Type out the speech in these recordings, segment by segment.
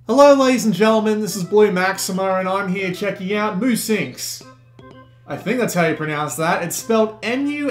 Hello ladies and gentlemen, this is Blue Maxima and I'm here checking out Musynx. I think that's how you pronounce that. It's spelled M-U-S-Y-N-X,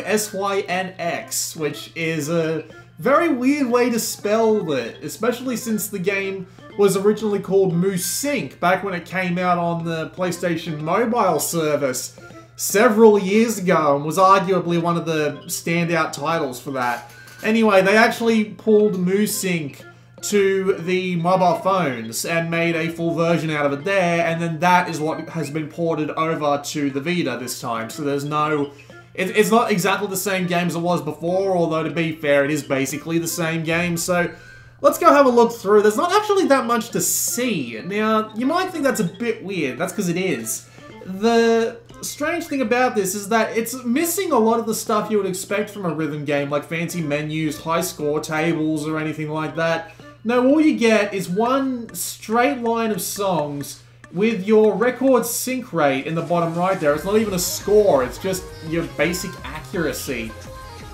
which is a very weird way to spell it, especially since the game was originally called Musynx back when it came out on the PlayStation Mobile service several years ago and was arguably one of the standout titles for that. Anyway, they actually pulled Musynx to the mobile phones and made a full version out of it there, and then that is what has been ported over to the Vita this time. So there's no... It's not exactly the same game as it was before, although to be fair, it is basically the same game. So let's go have a look through. There's not actually that much to see. Now, you might think that's a bit weird. That's because it is. The strange thing about this is that it's missing a lot of the stuff you would expect from a rhythm game, like fancy menus, high score tables, or anything like that. No, all you get is one straight line of songs with your record sync rate in the bottom right there. It's not even a score, it's just your basic accuracy.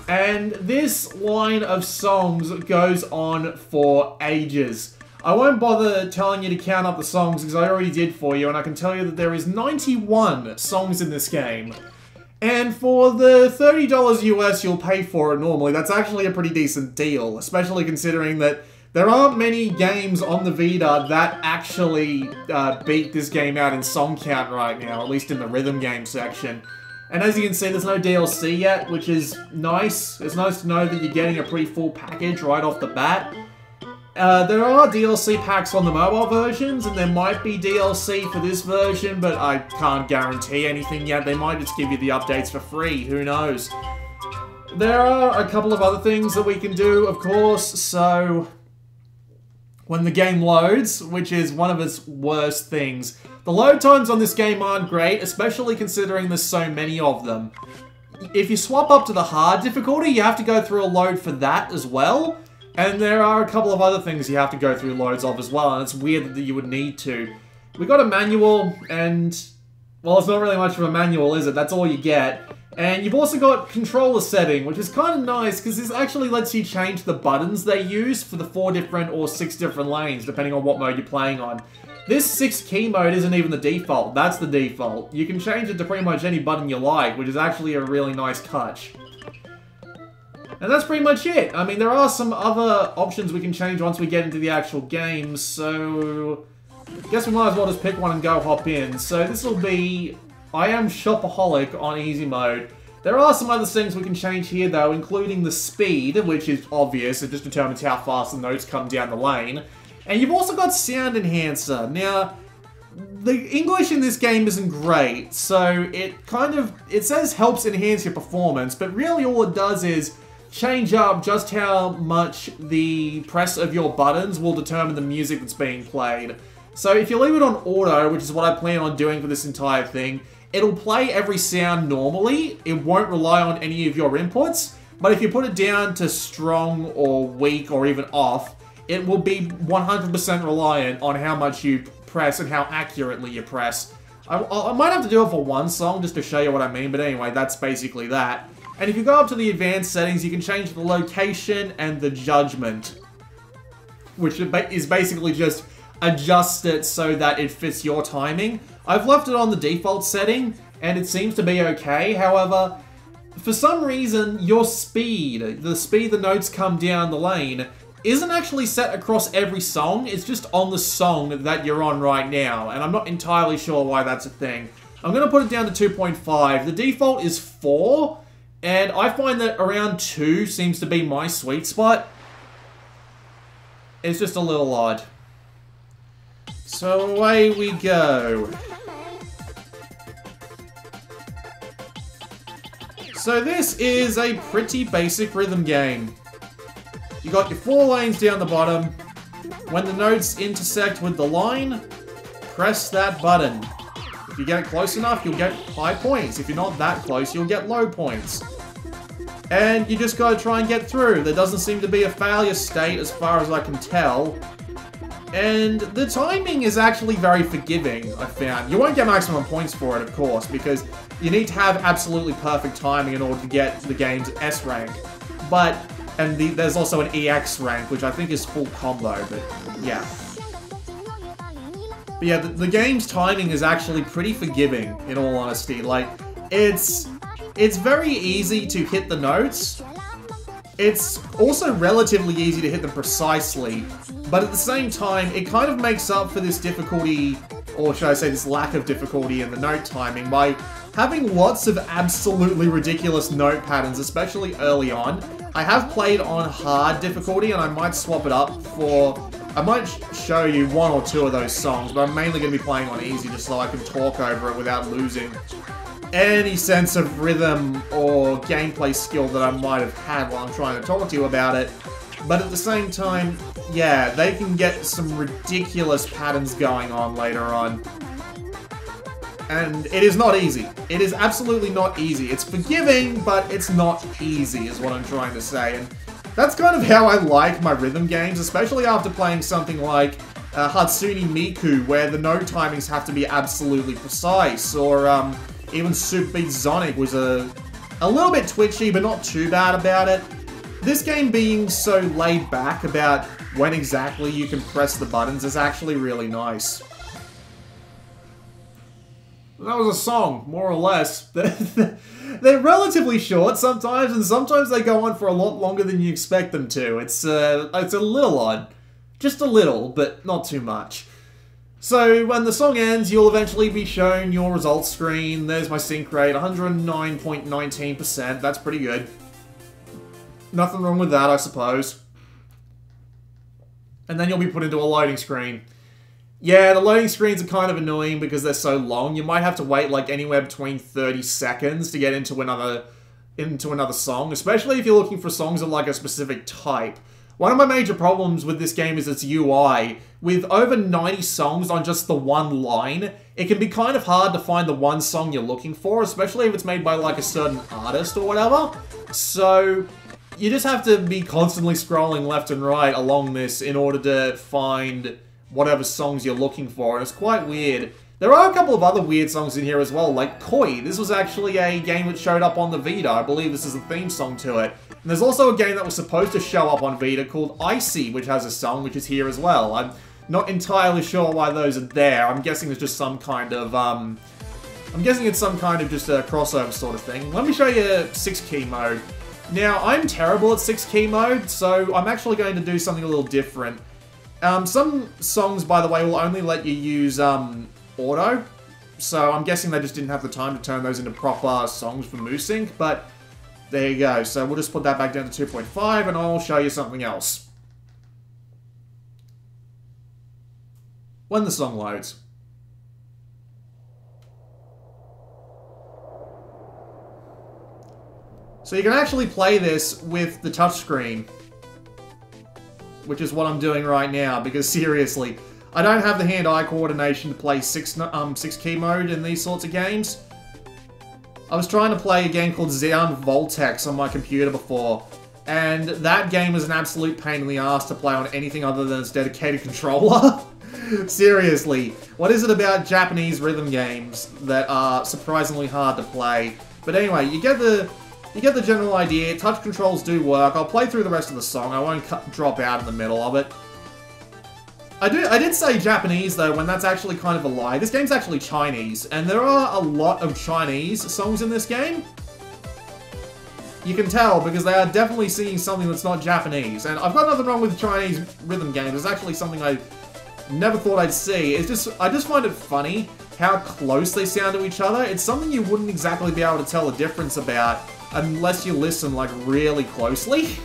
And this line of songs goes on for ages. I won't bother telling you to count up the songs because I already did for you, and I can tell you that there is 91 songs in this game. And for the $30 US you'll pay for it normally, that's actually a pretty decent deal, especially considering that there aren't many games on the Vita that actually beat this game out in song count right now, at least in the rhythm game section. And as you can see, there's no DLC yet, which is nice. It's nice to know that you're getting a pretty full package right off the bat. There are DLC packs on the mobile versions, and there might be DLC for this version, but I can't guarantee anything yet. They might just give you the updates for free, who knows. There are a couple of other things that we can do, of course, so when the game loads, which is one of its worst things. The load times on this game aren't great, especially considering there's so many of them. If you swap up to the hard difficulty, you have to go through a load for that as well. And there are a couple of other things you have to go through loads of as well, and it's weird that you would need to. We got a manual, and well, it's not really much of a manual, is it? That's all you get. And you've also got controller setting, which is kind of nice because this actually lets you change the buttons they use for the 4 different or 6 different lanes, depending on what mode you're playing on. This 6 key mode isn't even the default, that's the default. You can change it to pretty much any button you like, which is actually a really nice touch. And that's pretty much it. I mean, there are some other options we can change once we get into the actual game, so I guess we might as well just pick one and go hop in. So this will be I Am Shopaholic on easy mode. There are some other things we can change here though, including the speed, which is obvious. It just determines how fast the notes come down the lane. And you've also got sound enhancer. Now, the English in this game isn't great, so it says helps enhance your performance, but really all it does is change up just how much the press of your buttons will determine the music that's being played. So if you leave it on auto, which is what I plan on doing for this entire thing, it'll play every sound normally. It won't rely on any of your inputs, but if you put it down to strong or weak or even off, it will be 100% reliant on how much you press and how accurately you press. I might have to do it for one song just to show you what I mean, but anyway, that's basically that. And if you go up to the advanced settings, you can change the location and the judgment, which is basically just adjust it so that it fits your timing. I've left it on the default setting, and it seems to be okay. However, for some reason, your speed, the speed the notes come down the lane, isn't actually set across every song. It's just on the song that you're on right now, and I'm not entirely sure why that's a thing. I'm going to put it down to 2.5. The default is 4, and I find that around 2 seems to be my sweet spot. It's just a little odd. So away we go. So this is a pretty basic rhythm game. You got your 4 lanes down the bottom. When the notes intersect with the line, press that button. If you get close enough, you'll get high points. If you're not that close, you'll get low points. And you just gotta try and get through. There doesn't seem to be a failure state as far as I can tell. And the timing is actually very forgiving, I found. You won't get maximum points for it, of course, because you need to have absolutely perfect timing in order to get the game's S rank. There's also an EX rank, which I think is full combo, but yeah. But yeah, the game's timing is actually pretty forgiving, in all honesty. Like, it's very easy to hit the notes. It's also relatively easy to hit them precisely, but at the same time, it kind of makes up for this difficulty, or should I say this lack of difficulty in the note timing, by having lots of absolutely ridiculous note patterns, especially early on. I have played on hard difficulty, and I might swap it up for... I might show you one or two of those songs, but I'm mainly going to be playing on easy just so I can talk over it without losing any sense of rhythm or gameplay skill that I might have had while I'm trying to talk to you about it. But at the same time, yeah, they can get some ridiculous patterns going on later on. And it is not easy. It is absolutely not easy. It's forgiving, but it's not easy, is what I'm trying to say. And that's kind of how I like my rhythm games, especially after playing something like Hatsune Miku, where the note timings have to be absolutely precise, or even Super Beat Sonic was a little bit twitchy, but not too bad about it. This game being so laid back about when exactly you can press the buttons is actually really nice. That was a song, more or less. They're relatively short sometimes, and sometimes they go on for a lot longer than you expect them to. It's a little odd. Just a little, but not too much. So, when the song ends, you'll eventually be shown your results screen. There's my sync rate, 109.19%. That's pretty good. Nothing wrong with that, I suppose. And then you'll be put into a loading screen. Yeah, the loading screens are kind of annoying because they're so long. You might have to wait like anywhere between 30 seconds to get into another song, especially if you're looking for songs of like a specific type. One of my major problems with this game is its UI. With over 90 songs on just the one line, it can be kind of hard to find the one song you're looking for, especially if it's made by like a certain artist or whatever. So you just have to be constantly scrolling left and right along this in order to find whatever songs you're looking for, and it's quite weird. There are a couple of other weird songs in here as well, like Koi. This was actually a game that showed up on the Vita. I believe this is a theme song to it. And there's also a game that was supposed to show up on Vita called Icy, which has a song which is here as well. I'm not entirely sure why those are there. I'm guessing it's just some kind of, I'm guessing it's some kind of just a crossover sort of thing. Let me show you 6-key mode. Now, I'm terrible at 6-key mode, so I'm actually going to do something a little different. Some songs, by the way, will only let you use, auto. So I'm guessing they just didn't have the time to turn those into proper songs for Musynx, but there you go. So we'll just put that back down to 2.5, and I'll show you something else when the song loads. So you can actually play this with the touchscreen, which is what I'm doing right now, because seriously, I don't have the hand-eye coordination to play 6-key mode in these sorts of games. I was trying to play a game called Xeon Voltex on my computer before, and that game was an absolute pain in the ass to play on anything other than its dedicated controller. Seriously, what is it about Japanese rhythm games that are surprisingly hard to play? But anyway, you get the general idea. Touch controls do work. I'll play through the rest of the song. I won't drop out in the middle of it. I did say Japanese, though, when that's actually kind of a lie. This game's actually Chinese, and there are a lot of Chinese songs in this game. You can tell, because they are definitely singing something that's not Japanese. And I've got nothing wrong with Chinese rhythm games. It's actually something I never thought I'd see. It's just, I just find it funny how close they sound to each other. It's something you wouldn't exactly be able to tell the difference about unless you listen, like, really closely.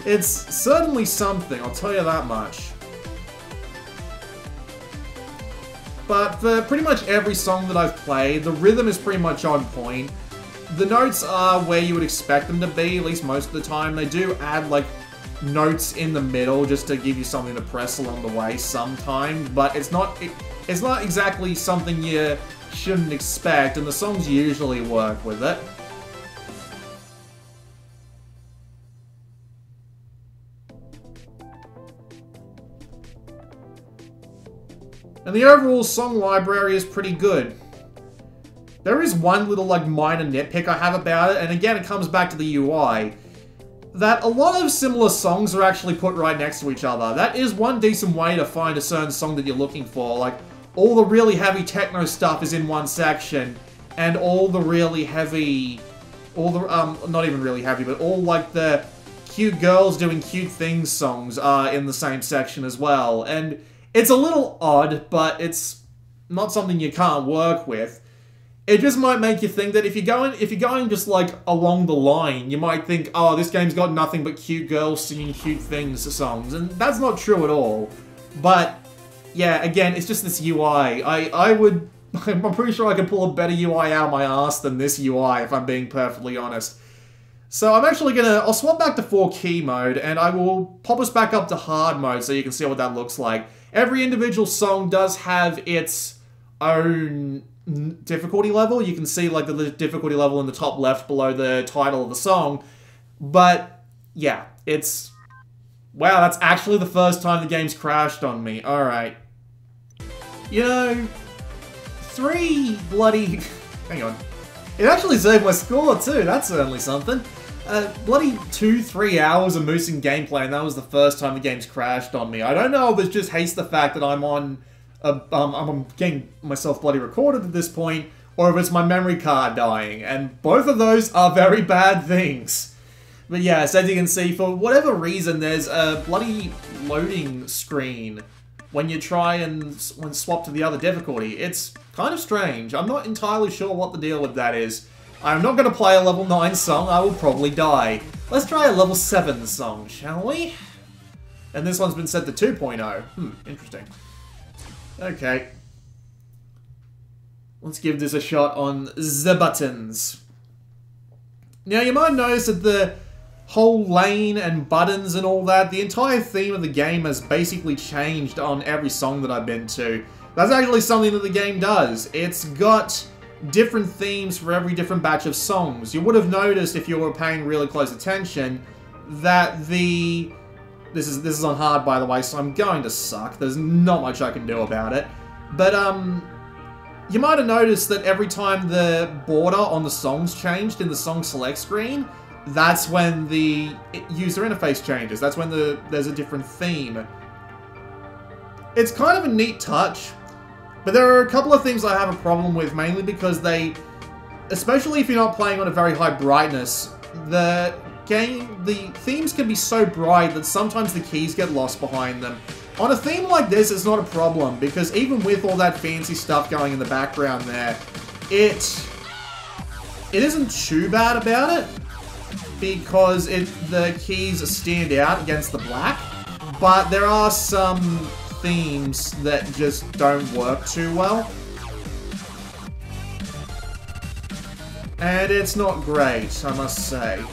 It's certainly something, I'll tell you that much. But for pretty much every song that I've played, the rhythm is pretty much on point. The notes are where you would expect them to be, at least most of the time. They do add, like, notes in the middle just to give you something to press along the way sometimes, but it's not exactly something you shouldn't expect, and the songs usually work with it. And the overall song library is pretty good. There is one little, like, minor nitpick I have about it, and again, it comes back to the UI. that a lot of similar songs are actually put right next to each other. That is one decent way to find a certain song that you're looking for. Like, all the really heavy techno stuff is in one section, and all the really heavy... all the, not even really heavy, but all, like, the cute girls doing cute things songs are in the same section as well. And it's a little odd, but it's not something you can't work with. It just might make you think that if you're going just like along the line, you might think, oh, this game's got nothing but cute girls singing cute things songs, and that's not true at all. But yeah, again, it's just this UI. I'm pretty sure I could pull a better UI out of my ass than this UI, if I'm being perfectly honest. So I'm actually I'll swap back to 4-key mode, and I will pop us back up to hard mode so you can see what that looks like. Every individual song does have its own difficulty level. You can see like the difficulty level in the top left below the title of the song. But yeah, it's... wow, that's actually the first time the game's crashed on me. Alright. You know, 3 bloody... hang on. It actually saved my score too, that's certainly something. Bloody 2-3 hours of Musynx gameplay, and that was the first time the game's crashed on me. I don't know if it just hates the fact that I'm on... I'm getting myself bloody recorded at this point, or if it's my memory card dying, and both of those are very bad things. But yes, as you can see, for whatever reason, there's a bloody loading screen when you try and swap to the other difficulty. It's kind of strange. I'm not entirely sure what the deal with that is. I'm not going to play a level 9 song, I will probably die. Let's try a level 7 song, shall we? And this one's been set to 2.0. Interesting. Okay. Let's give this a shot on the buttons. Now, you might notice that the whole lane and buttons and all that, the entire theme of the game has basically changed on every song that I've been to. That's actually something that the game does. It's got different themes for every different batch of songs. You would have noticed, if you were paying really close attention, that the... This is on hard, by the way, so I'm going to suck. There's not much I can do about it. But, you might have noticed that every time the border on the songs changed in the song select screen, that's when the user interface changes. That's when there's a different theme. It's kind of a neat touch, but there are a couple of things I have a problem with, mainly because they, especially if you're not playing on a very high brightness, the themes can be so bright that sometimes the keys get lost behind them. On a theme like this, it's not a problem, because even with all that fancy stuff going in the background there, it isn't too bad about it, because the keys stand out against the black, but there are some themes that just don't work too well. And it's not great, I must say.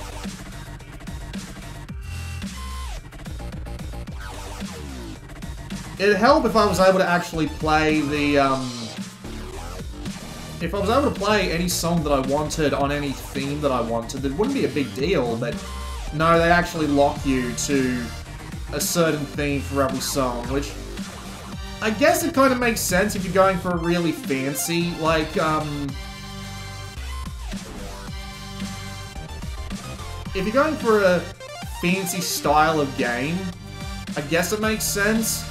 It'd help if I was able to actually play the, if I was able to play any song that I wanted on any theme that I wanted, it wouldn't be a big deal, but no, they actually lock you to a certain theme for every song, which I guess it kind of makes sense if you're going for a really fancy, like, if you're going for a fancy style of game, I guess it makes sense.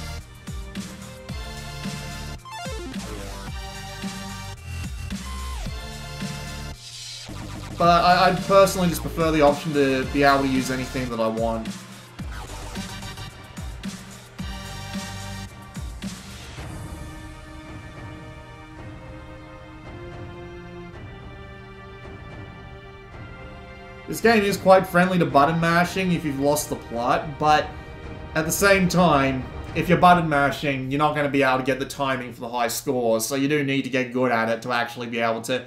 But I'd personally just prefer the option to be able to use anything that I want. This game is quite friendly to button mashing if you've lost the plot, but at the same time, if you're button mashing, you're not going to be able to get the timing for the high scores, so you do need to get good at it to actually be able to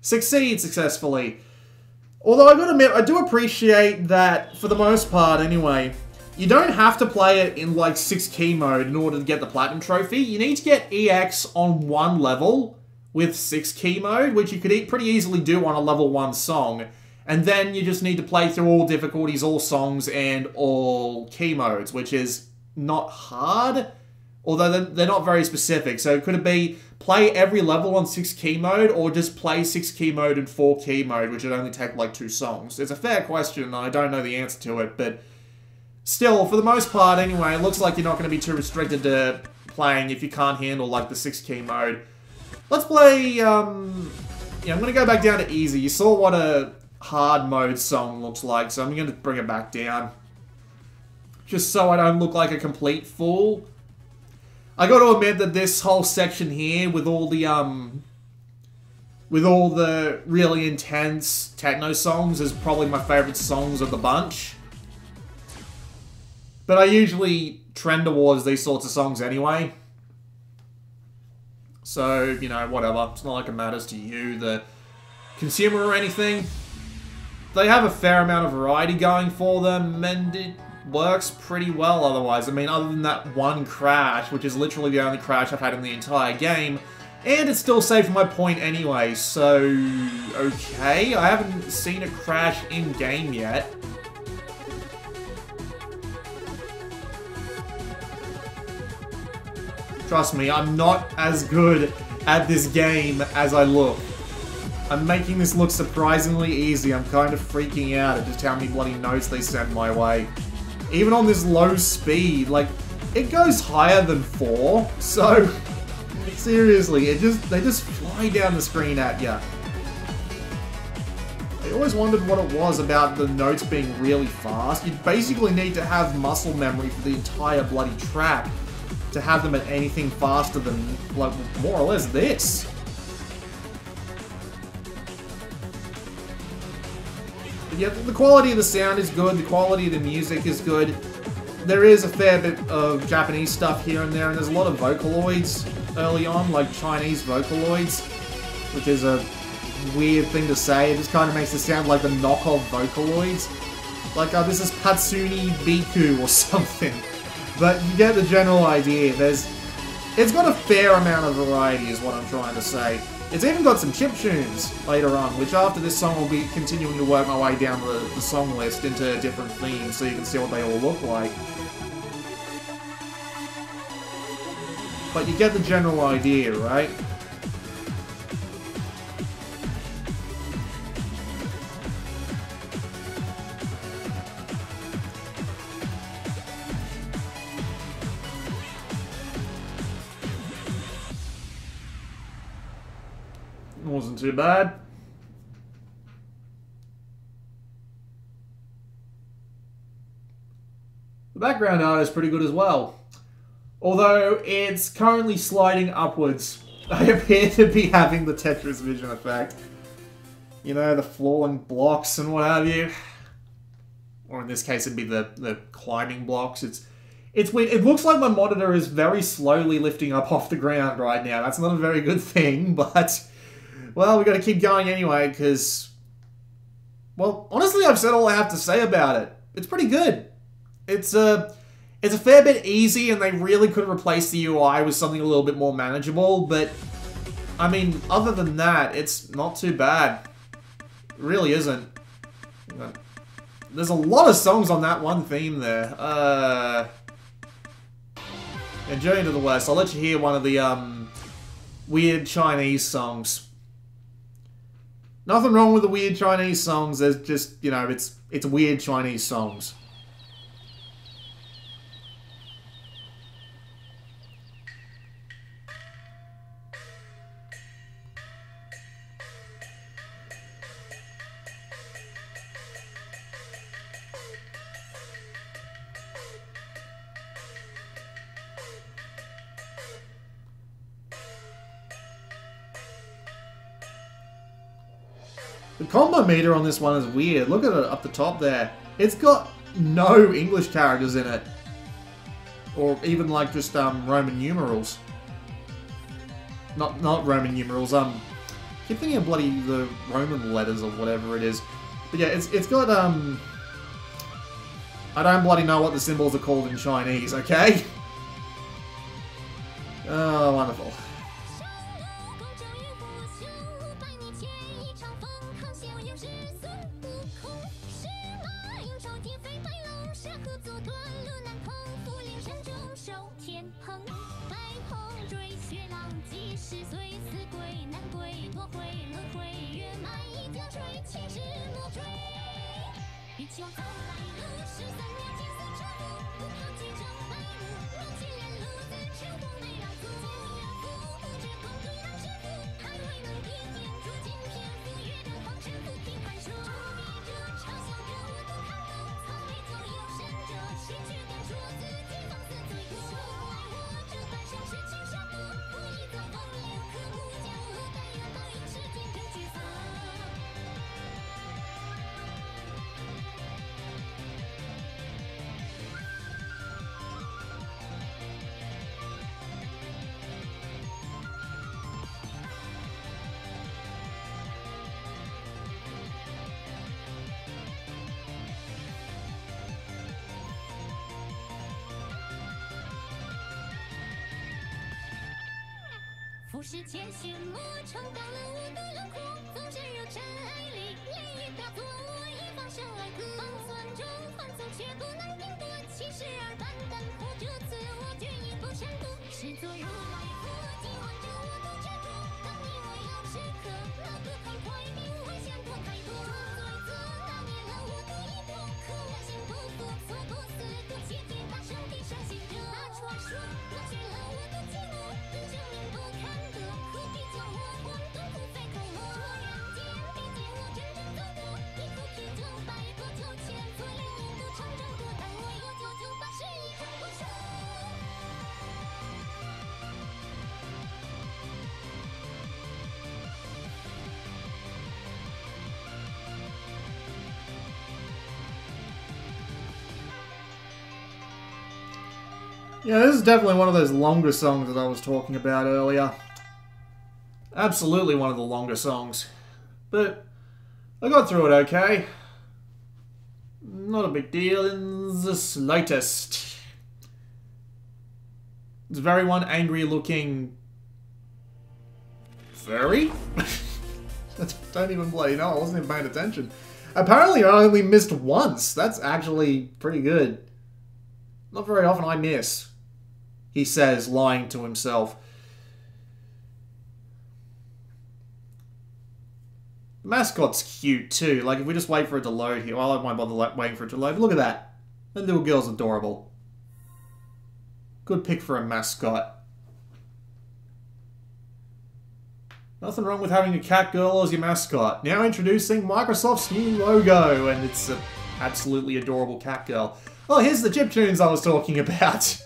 succeed successfully. Although I gotta admit, I do appreciate that, for the most part anyway, you don't have to play it in like 6-key mode in order to get the Platinum Trophy. You need to get EX on one level with 6-key mode, which you could pretty easily do on a level 1 song. And then you just need to play through all difficulties, all songs, and all key modes, which is not hard, Although they're not very specific. So could it be play every level on 6-key mode, or just play 6-key mode and 4-key mode, which would only take like 2 songs? It's a fair question, and I don't know the answer to it, but still, for the most part anyway, it looks like you're not going to be too restricted to playing if you can't handle like the 6-key mode. Let's play, yeah, I'm going to go back down to easy. You saw what a hard mode song looks like, so I'm going to bring it back down. Just so I don't look like a complete fool. I got to admit that this whole section here with all the really intense techno songs is probably my favorite songs of the bunch. But I usually trend towards these sorts of songs anyway. So, you know, whatever. It's not like it matters to you, the consumer or anything. They have a fair amount of variety going for them, and it works pretty well otherwise. I mean, other than that one crash, which is literally the only crash I've had in the entire game, and it still saved my point anyway, so okay. I haven't seen a crash in-game yet. Trust me, I'm not as good at this game as I look. I'm making this look surprisingly easy. I'm kind of freaking out at just how many bloody notes they send my way. Even on this low speed, like, it goes higher than 4, so seriously, they just fly down the screen at ya. I always wondered what it was about the notes being really fast. You basically need to have muscle memory for the entire bloody track to have them at anything faster than, like, more or less this. Yeah, the quality of the sound is good, the quality of the music is good. There is a fair bit of Japanese stuff here and there, and there's a lot of Vocaloids early on, like Chinese Vocaloids, which is a weird thing to say. It just kind of makes it sound like the knockoff Vocaloids. Like, this is Patsuni Biku or something. But you get the general idea. It's got a fair amount of variety is what I'm trying to say. It's even got some chiptunes later on, which after this song will be continuing to work my way down the song list into different themes so you can see what they all look like. But you get the general idea, right? Wasn't too bad. The background art is pretty good as well. Although it's currently sliding upwards. I appear to be having the Tetris vision effect. You know, the falling blocks and what have you. Or in this case it'd be the climbing blocks. It's weird. It looks like my monitor is very slowly lifting up off the ground right now. That's not a very good thing, but well, we gotta keep going anyway, because, well, honestly, I've said all I have to say about it. It's pretty good. It's a fair bit easy, and they really could replace the UI with something a little bit more manageable, but, I mean, other than that, it's not too bad. It really isn't. There's a lot of songs on that one theme there. And Journey to the West, I'll let you hear one of the, weird Chinese songs. Nothing wrong with the weird Chinese songs, there's just, you know, it's weird Chinese songs. The combo meter on this one is weird. Look at it up the top there. It's got no English characters in it. Or even like just Roman numerals. Not Roman numerals, I keep thinking of bloody the Roman letters or whatever it is. But yeah, it's got I don't bloody know what the symbols are called in Chinese, okay? Oh, wonderful. 俯视前寻磨成到了我的轮廓，总是有尘埃里泪雨大作，我已放声哀歌，方寸中放纵却不能定夺，七十二般淡泊，这次我决意不闪躲，视作如来佛，今晚着我的执着，当你我要时刻，那个开怀并未想过太多，罪责拿捏了我的一搏，可我心不服，错多思多切记，大声地伤心着，那传说冷却了我的寂寞，对生命不堪得，何必将我混沌不费口沫，这人间毕竟我真正走过，一口啤酒百多酒千岁泪一度长征过，但我有998是一种不舍。Yeah, this is definitely one of those longer songs that I was talking about earlier. Absolutely one of the longer songs. But I got through it okay. Not a big deal in the slightest. It's very one angry looking... furry? Don't even bloody know, I wasn't even paying attention. Apparently I only missed once. That's actually pretty good. Not very often I miss, he says, lying to himself. The mascot's cute too. Like, if we just wait for it to load here, well, I won't bother waiting for it to load. But look at that. That little girl's adorable. Good pick for a mascot. Nothing wrong with having a cat girl as your mascot. Now introducing Microsoft's new logo, and it's an absolutely adorable cat girl. Oh, here's the chiptunes I was talking about.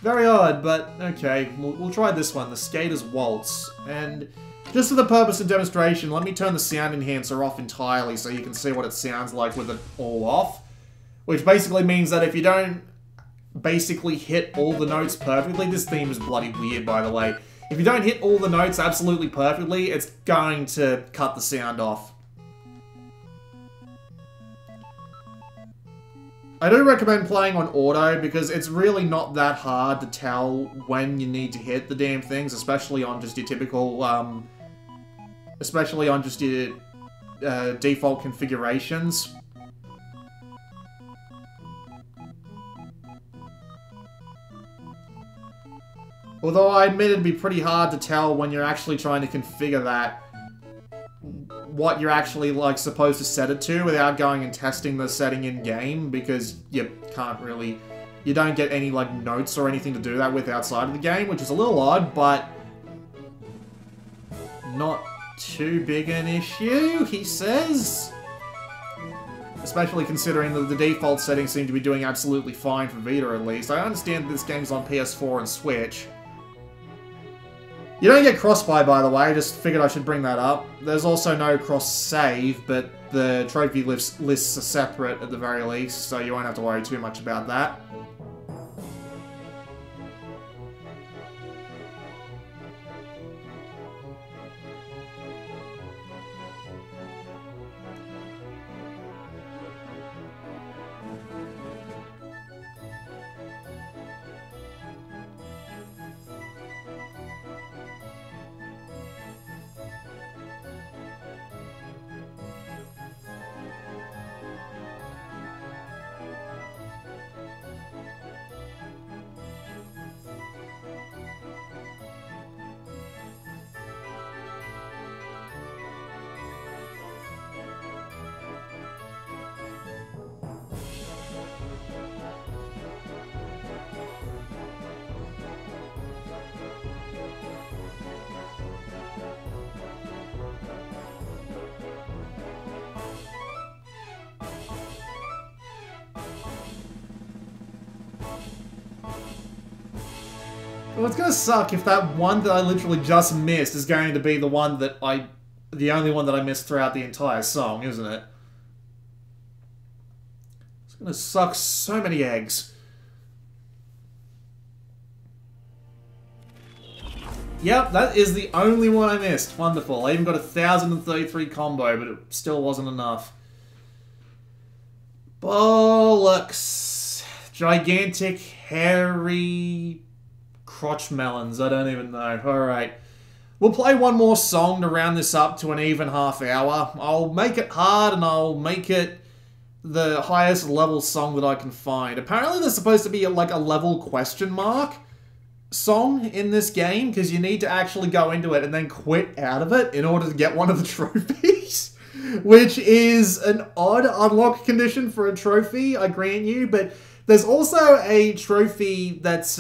Very odd, but okay. We'll try this one, the Skater's Waltz. And just for the purpose of demonstration, let me turn the sound enhancer off entirely so you can see what it sounds like with it all off. Which basically means that if you don't basically hit all the notes perfectly, this theme is bloody weird, by the way. If you don't hit all the notes absolutely perfectly, it's going to cut the sound off. I do recommend playing on auto because it's really not that hard to tell when you need to hit the damn things, especially on just your typical, default configurations. Although I admit it'd be pretty hard to tell when you're actually trying to configure that, what you're actually, like, supposed to set it to without going and testing the setting in-game, because you can't really... You don't get any, like, notes or anything to do that with outside of the game, which is a little odd, but... not too big an issue, he says? Especially considering that the default settings seem to be doing absolutely fine for Vita, at least. I understand this game's on PS4 and Switch. You don't get cross-buy, by the way, I just figured I should bring that up. There's also no cross-save, but the trophy lists are separate at the very least, so you won't have to worry too much about that. Well, it's gonna suck if that one that I literally just missed is going to be the one that the only one that I missed throughout the entire song, isn't it? It's gonna suck so many eggs. Yep, that is the only one I missed. Wonderful. I even got 1,033 combo, but it still wasn't enough. Bollocks. Gigantic, hairy crotch melons. I don't even know. Alright. We'll play one more song to round this up to an even half hour. I'll make it hard and I'll make it the highest level song that I can find. Apparently there's supposed to be like a level question mark song in this game, because you need to actually go into it and then quit out of it in order to get one of the trophies, which is an odd unlock condition for a trophy, I grant you, but there's also a trophy that's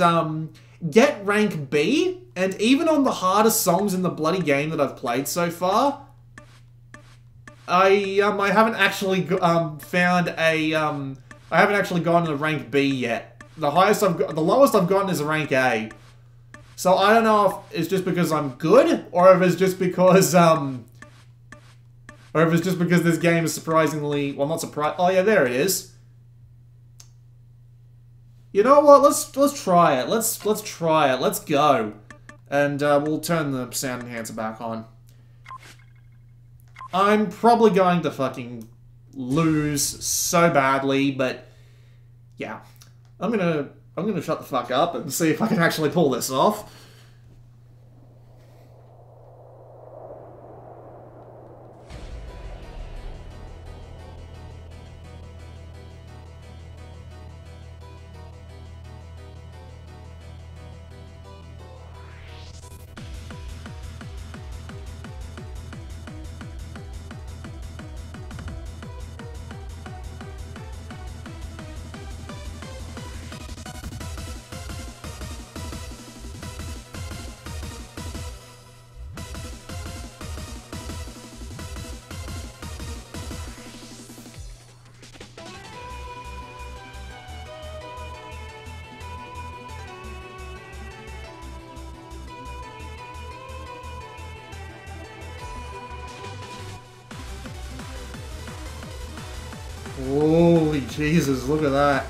get rank B, and even on the hardest songs in the bloody game that I've played so far, I haven't actually found a I haven't actually gotten a rank B yet. The lowest I've gotten is a rank A. So I don't know if it's just because I'm good, or if it's just because this game is surprisingly, well, not surprised. Oh yeah, there it is. You know what? Let's try it. Let's try it. Let's go, and we'll turn the sound enhancer back on. I'm probably going to fucking lose so badly, but yeah, I'm gonna shut the fuck up and see if I can actually pull this off. Holy Jesus, look at that.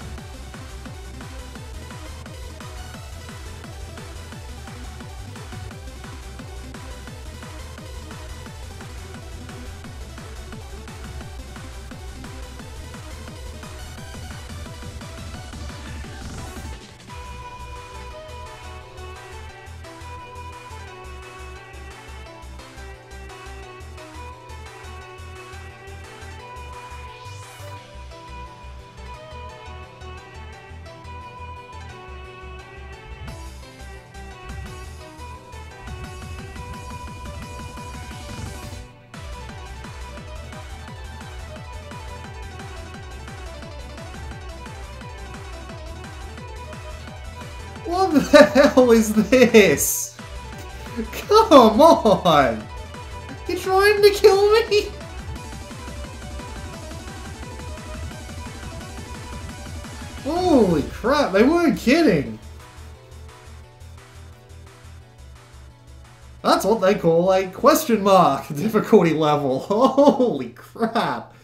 What the hell is this? Come on! You trying to kill me? Holy crap, they weren't kidding! That's what they call a question mark difficulty level. Holy crap!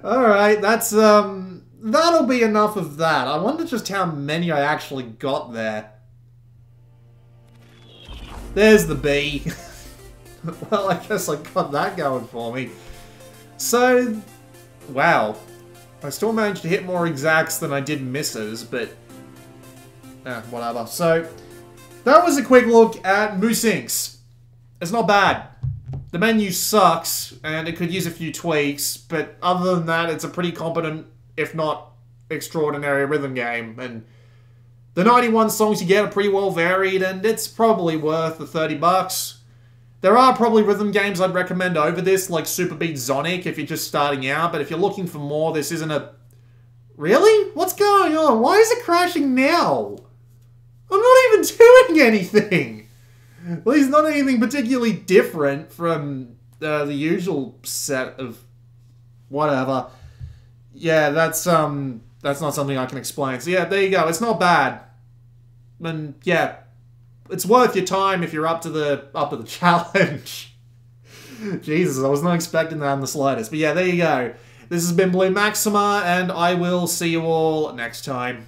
Alright, that's, that'll be enough of that. I wonder just how many I actually got there. There's the B. Well, I guess I got that going for me. So, wow. I still managed to hit more exacts than I did misses, but whatever. So, that was a quick look at Musynx. It's not bad. The menu sucks, and it could use a few tweaks, but other than that, it's a pretty competent, if not extraordinary, rhythm game, and the 91 songs you get are pretty well varied, and it's probably worth the 30 bucks. There are probably rhythm games I'd recommend over this, like Super Beat Sonic, if you're just starting out, but if you're looking for more, this isn't a... Really? What's going on? Why is it crashing now? I'm not even doing anything! At least not anything particularly different from the usual set of... whatever. Yeah, that's not something I can explain. So yeah, there you go. It's not bad. And yeah, it's worth your time if you're up to the challenge. Jesus, I was not expecting that in the slightest. But yeah, there you go. This has been Blue Maxima, and I will see you all next time.